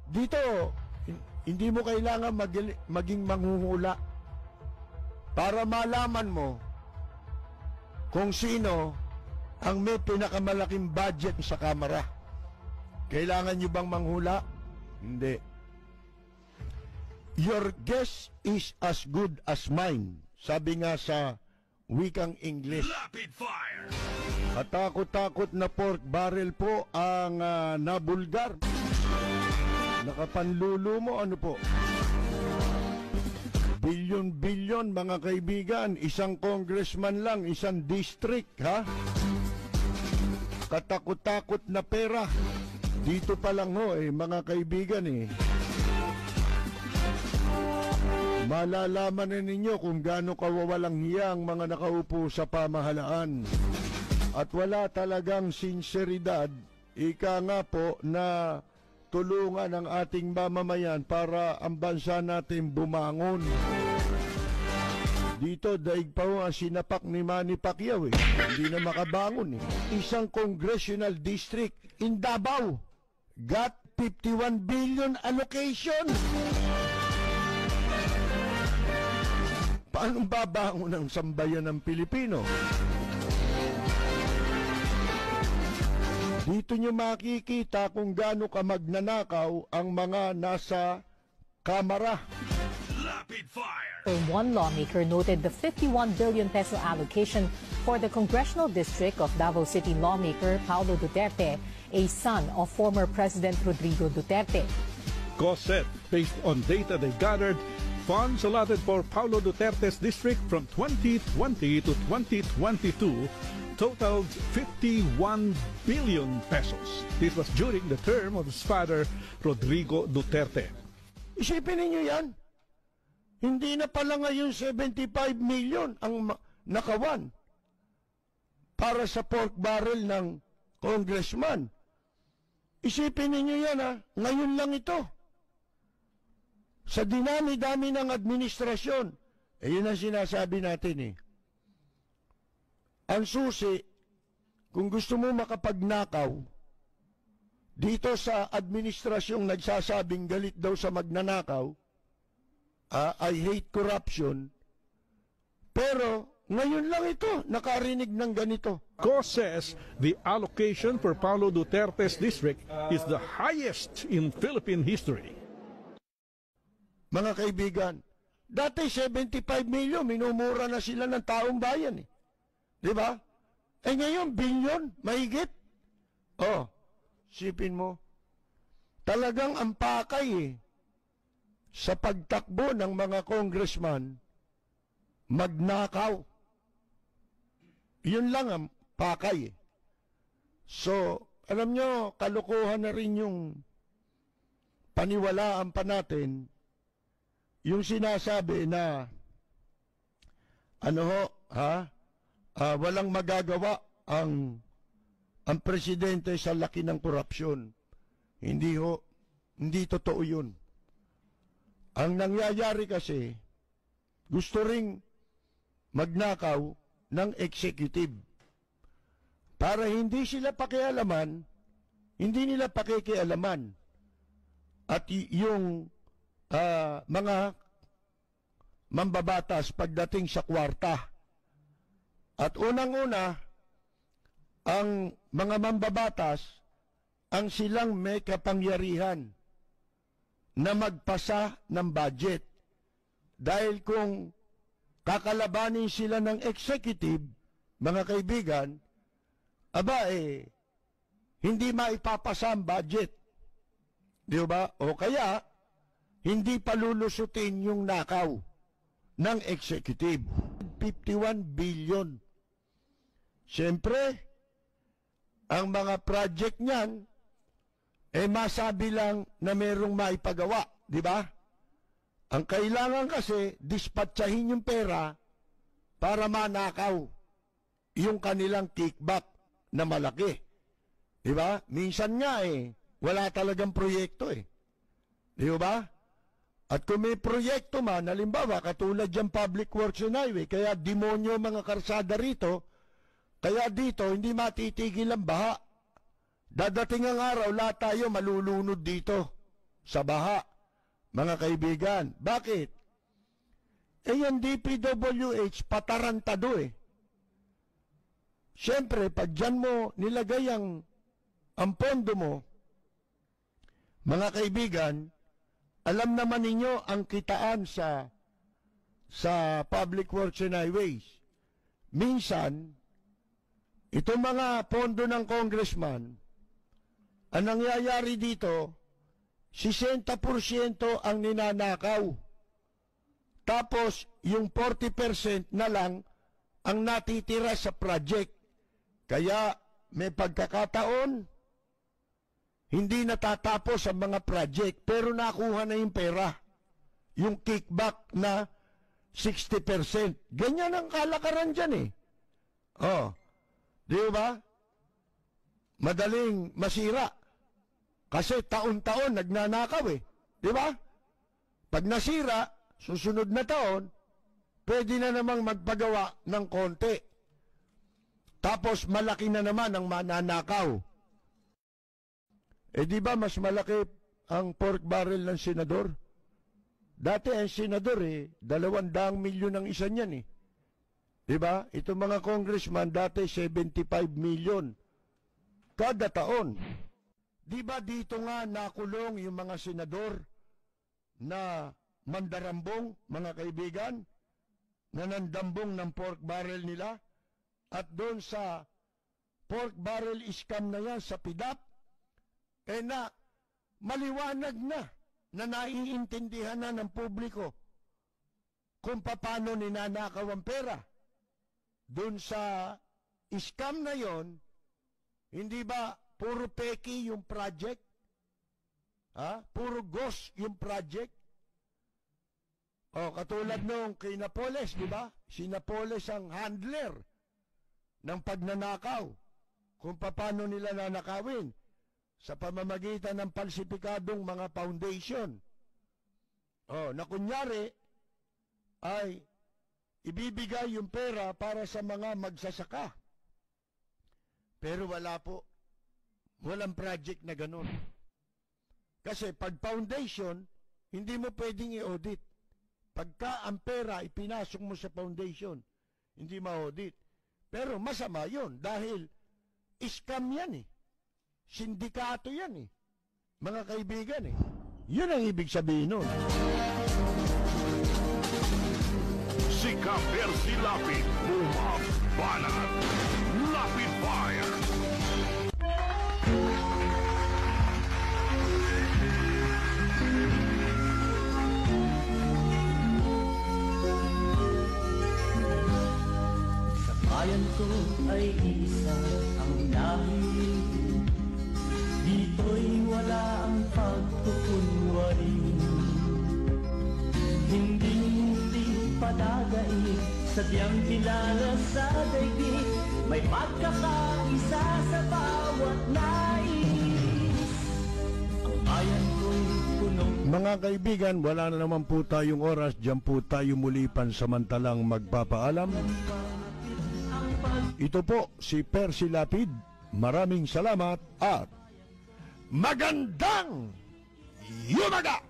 Dito, hindi mo kailangan maging manghuhula para malaman mo kung sino ang may pinakamalaking budget sa kamera. Kailangan nyo bang manghula? Hindi. Your guess is as good as mine. Sabi nga sa wikang English. Rapid fire! Katakot-takot na pork barrel po ang nabulgar. Nakapanlulo mo, ano po? Bilyon-bilyon, mga kaibigan. Isang congressman lang, isang district, ha? Katakot-takot na pera. Dito pa lang ho, mga kaibigan, malalaman na ninyo kung gaano kawawalang hiya ang mga nakaupo sa pamahalaan. At wala talagang sinseridad, ika nga po, na tulungan ang ating mamamayan para ang bansa natin bumangon. Dito, daig pa ho ang sinapak ni Manny Pacquiao, Hindi na makabangon, Isang congressional district in Davao got 51 billion allocation. Paano babangon ang sambayan ng Pilipino? Dito nyo makikita kung gaano ka magnanakaw ang mga nasa kamara. Rapid fire! One lawmaker noted the 51 billion peso allocation for the congressional district of Davao City lawmaker Paulo Duterte, a son of former President Rodrigo Duterte. COS said, based on data they gathered, funds allotted for Paulo Duterte's district from 2020 to 2022 totaled 51 billion pesos. This was during the term of his father, Rodrigo Duterte. Isipin ninyo yan. Hindi na pala ngayon 75 million ang nakawan para sa pork barrel ng congressman. Isipin ninyo yan, ngayon lang ito. Sa dinami-dami ng administrasyon, yun ang sinasabi natin, Ang susi, kung gusto mo makapagnakaw, dito sa administrasyong nagsasabing galit daw sa magnanakaw, I hate corruption, pero ngayon lang ito, nakarinig ng ganito. COS says the allocation for Paulo Duterte's district is the highest in Philippine history. Mga kaibigan, dati 75 million, minumura na sila ng taong bayan, Di ba? Ngayon, bilyon, mahigit. Sipin mo, talagang ang pakay, sa pagtakbo ng mga congressman, magnakaw. Yun lang ang pakay. So, alam nyo, kalukuhan na rin yung paniwalaan pa natin, yung sinasabi na, walang magagawa ang presidente sa laki ng korupsyon. Hindi totoo yun. Ang nangyayari kasi, gusto ring magnakaw ng executive. Para hindi sila pakialaman, hindi nila pakikialaman. At yung mga mambabatas pagdating sa kwarta. At unang-una, ang mga mambabatas, ang silang may kapangyarihan na magpasa ng budget. Dahil kung kakalabanin sila ng executive, mga kaibigan, hindi maipapasa ang budget. Di ba? O kaya, hindi palulusutin yung nakaw ng executive. 51 billion. Siyempre, ang mga project niyan, masabi lang na merong maipagawa, di ba? Ang kailangan kasi, dispatchahin yung pera para manakaw yung kanilang kickback na malaki. Di ba? Minsan nga wala talagang proyekto Di ba? At kung may proyekto man, halimbawa, katulad yung public works and highway, kaya demonyo mga karsada rito, kaya dito, hindi matitigil ang baha. Dadating ang araw, lahat tayo malulunod dito sa baha, mga kaibigan. Bakit? Yung DPWH patarantado eh. Siyempre, pag dyan mo nilagay ang pondo mo, mga kaibigan, alam naman ninyo ang kitaan sa Public Works and Highways. Minsan, itong mga pondo ng congressman, ang nangyayari dito, 60% ang ninanakaw. Tapos, yung 40% na lang ang natitira sa project. Kaya, may pagkakataon, hindi natatapos ang mga project, pero nakuha na yung pera. Yung kickback na 60%. Ganyan ang kalakaran dyan eh. Oh, di ba? Madaling masira. Kasi taon-taon nagnanakaw eh. Di ba? Pag nasira, susunod na taon, pwede na namang magpagawa ng konti. Tapos malaki na naman ang mananakaw. Eh di ba mas malaki ang pork barrel ng senador? Dati ang senador 200 milyon ang isa niyan eh. Di ba? Itong mga congressman dati 75 milyon kada taon. Di ba dito nga nakulong yung mga senador na mandarambong, mga kaibigan, na nandambong ng pork barrel nila? At doon sa pork barrel scam na yan sa PIDAP, na maliwanag na naiintindihan na ng publiko kung paano ninanakaw ang pera. Doon sa scam na yon, hindi ba puro peki yung project? Puro ghost yung project? Katulad nung kay Napoles, di ba? Si Napoles ang handler ng pagnanakaw. Kung paano nila nanakawin sa pamamagitan ng palsipikadong mga foundation. Na kunyari ay ibibigay yung pera para sa mga magsasaka. Pero wala po. Walang project na ganun. Kasi pag foundation, hindi mo pwedeng i-audit. Pagka ang pera ipinasok mo sa foundation, hindi ma-audit. Pero masama yun dahil scam yan eh. Sindikato yan eh. Mga kaibigan eh. Yun ang ibig sabihin nun. Si Ka-Percy Lapid, bumabanat. Lapid Fire. Sa bayan ko ay isa ang lahi. Dito'y wala ang pagkukunwari. Hindi padagain, sadyang kilala sa daigdig. May pagkakaisa sa bawat nais. Ang bayan ko'y punong. Mga kaibigan, wala na naman po tayong oras. Diyan po tayo muli pansamantalang magpapaalam. Ito po si Percy Lapid. Maraming salamat at magandang yumaga!